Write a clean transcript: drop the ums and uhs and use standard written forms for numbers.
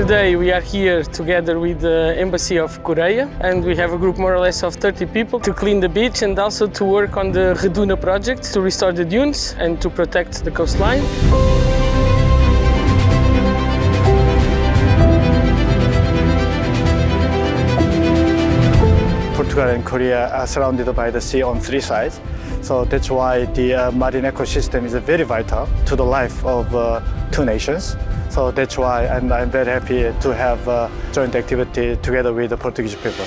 Today we are here together with the Embassy of Korea, and we have a group more or less of 30 people to clean the beach and also to work on the Reduna Project to restore the dunes and to protect the coastline. Portugal and Korea are surrounded by the sea on three sides. So that's why the marine ecosystem is very vital to the life of two nations. So that's why I'm very happy to have joint activity together with the Portuguese people.